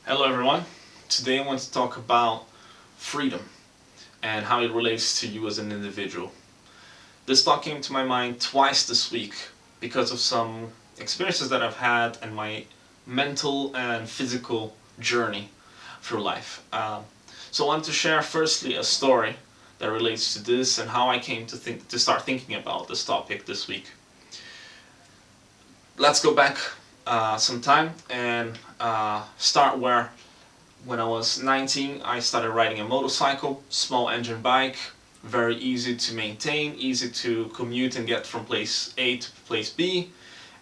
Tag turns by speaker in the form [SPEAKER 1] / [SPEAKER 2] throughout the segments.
[SPEAKER 1] Hello everyone. Today I want to talk about freedom and how it relates to you as an individual. This thought came to my mind twice this week because of some experiences that I've had and my mental and physical journey through life. So I want to share firstly a story that relates to this and how I came to start thinking about this topic this week. Let's go back some time and start where when I was 19 I started riding a motorcycle, small engine bike, very easy to maintain, easy to commute and get from place A to place B,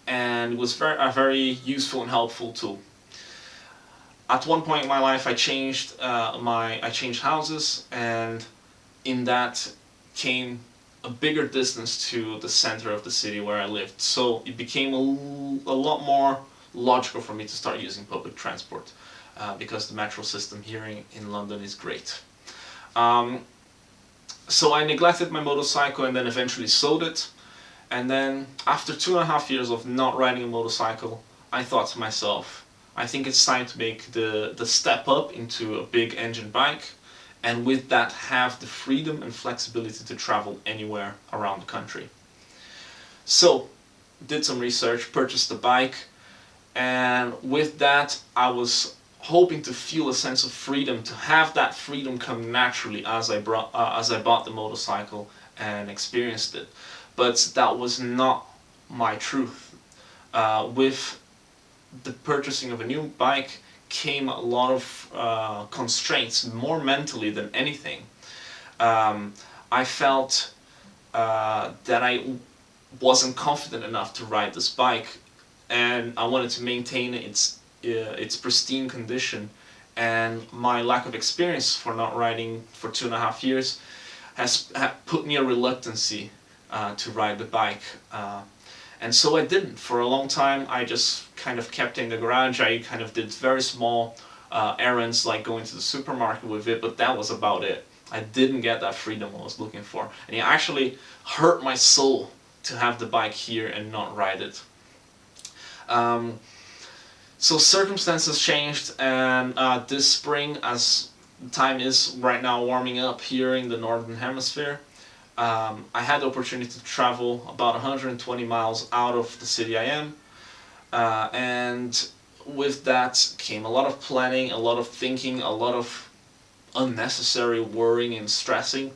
[SPEAKER 1] and it was a very useful and helpful tool. At one point in my life I changed houses, and in that came a bigger distance to the center of the city where I lived. So it became a lot more logical for me to start using public transport because the metro system here in London is great. Um, so I neglected my motorcycle and then eventually sold it. And then after 2.5 years of not riding a motorcycle, I thought to myself, I think it's time to make the step up into a big engine bike, and with that have the freedom and flexibility to travel anywhere around the country. So, did some research, purchased the bike, and with that I was hoping to feel a sense of freedom, to have that freedom come naturally as I bought the motorcycle and experienced it. But that was not my truth. With the purchasing of a new bike came a lot of constraints, more mentally than anything. I felt that I wasn't confident enough to ride this bike, and I wanted to maintain its pristine condition. And my lack of experience for not riding for 2.5 years has put me a reluctancy to ride the bike. And so I didn't. For a long time I just kind of kept in the garage. I kind of did very small errands like going to the supermarket with it, but that was about it. I didn't get that freedom I was looking for. And it actually hurt my soul to have the bike here and not ride it. So circumstances changed, and this spring, as time is right now warming up here in the northern hemisphere, I had the opportunity to travel about 120 miles out of the city I am, and with that came a lot of planning, a lot of thinking, a lot of unnecessary worrying and stressing.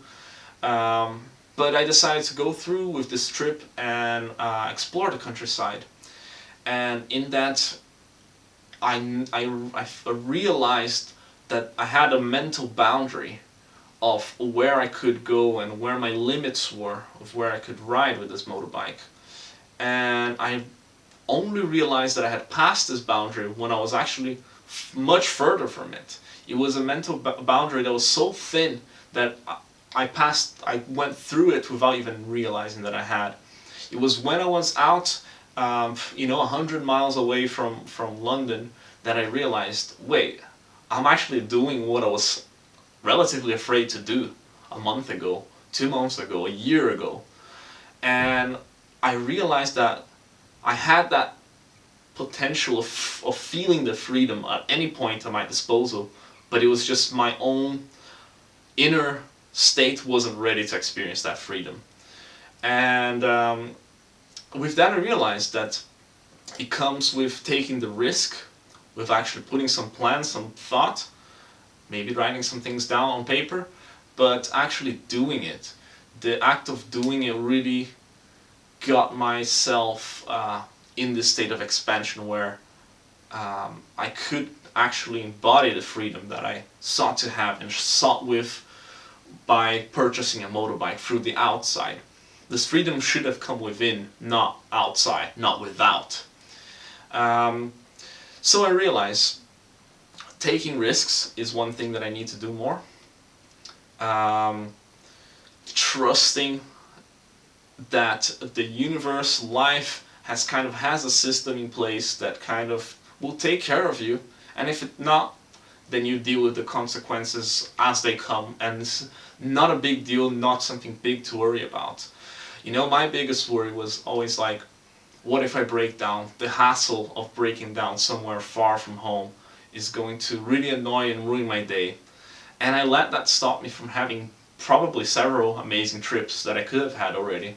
[SPEAKER 1] But I decided to go through with this trip and explore the countryside. And in that, I realized that I had a mental boundary of where I could go and where my limits were of where I could ride with this motorbike. And I only realized that I had passed this boundary when I was actually much further from it. It was a mental boundary that was so thin that I went through it without even realizing that I had. It was when I was out 100 miles away from London that I realized, wait, I'm actually doing what I was relatively afraid to do a month ago, 2 months ago, a year ago. And I realized that I had that potential of feeling the freedom at any point at my disposal, but it was just my own inner state wasn't ready to experience that freedom. And with that I realized that it comes with taking the risk, with actually putting some plans, some thought, maybe writing some things down on paper, but actually doing it. The act of doing it really got myself in this state of expansion where I could actually embody the freedom that I sought to have and sought with by purchasing a motorbike through the outside. This freedom should have come within, not outside, not without. So I realized taking risks is one thing that I need to do more. Trusting that the universe, life, has a system in place that kind of will take care of you, and if it not, then you deal with the consequences as they come, and it's not a big deal, not something big to worry about. My biggest worry was always like, what if I break down? The hassle of breaking down somewhere far from home is going to really annoy and ruin my day. And I let that stop me from having probably several amazing trips that I could have had already.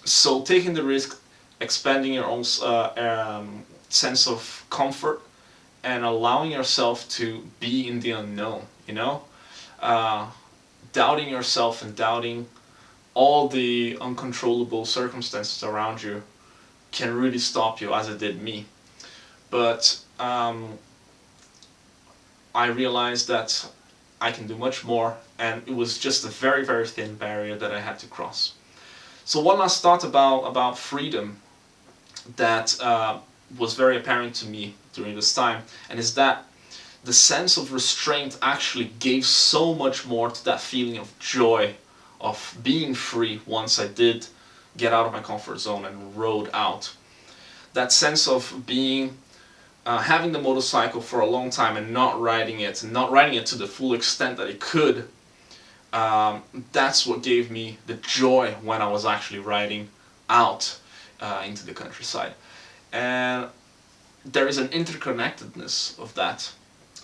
[SPEAKER 1] So taking the risk, expanding your own sense of comfort, and allowing yourself to be in the unknown, you know? Uh, Doubting yourself and doubting all the uncontrollable circumstances around you can really stop you, as it did me. But I realized that I can do much more, and it was just a very, very thin barrier that I had to cross. So one last thought about freedom that was very apparent to me during this time, and is that the sense of restraint actually gave so much more to that feeling of joy of being free once I did get out of my comfort zone and rode out. That sense of being having the motorcycle for a long time and not riding it to the full extent that it could, that's what gave me the joy when I was actually riding out into the countryside. And there is an interconnectedness of that.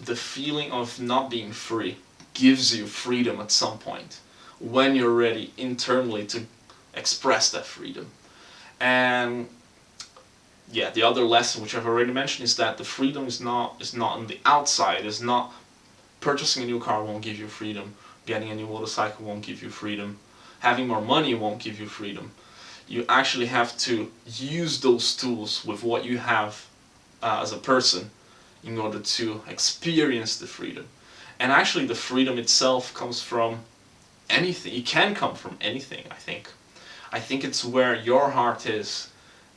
[SPEAKER 1] The feeling of not being free gives you freedom at some point when you're ready internally to express that freedom. And yeah, the other lesson which I've already mentioned is that the freedom is not on the outside. It's not purchasing a new car won't give you freedom. Getting a new motorcycle won't give you freedom. Having more money won't give you freedom. You actually have to use those tools with what you have as a person in order to experience the freedom. And actually the freedom itself comes from anything. It can come from anything, I think. I think it's where your heart is.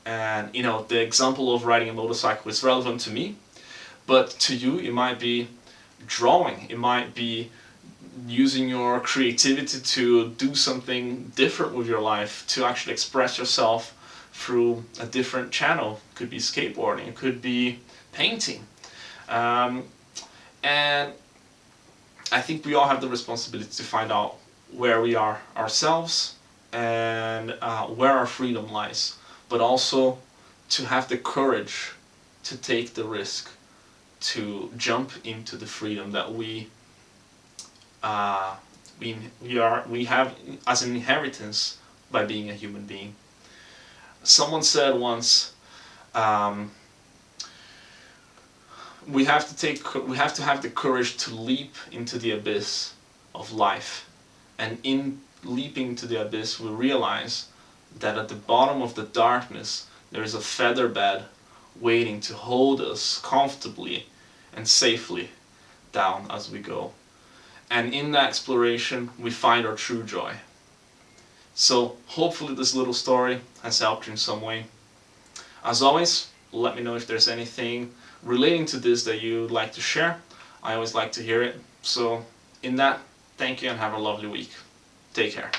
[SPEAKER 1] And you know, the example of riding a motorcycle is relevant to me, but to you it might be drawing, it might be using your creativity to do something different with your life, to actually express yourself through a different channel. It could be skateboarding, it could be painting. And I think we all have the responsibility to find out where we are ourselves and where our freedom lies, but also to have the courage to take the risk, to jump into the freedom that we have as an inheritance by being a human being. Someone said once, we have to have the courage to leap into the abyss of life, and in leaping to the abyss we realize that at the bottom of the darkness there is a feather bed waiting to hold us comfortably and safely down as we go. And in that exploration we find our true joy. So hopefully this little story has helped you in some way. As always, let me know if there's anything relating to this that you'd like to share. I always like to hear it. So in that, thank you and have a lovely week. Take care.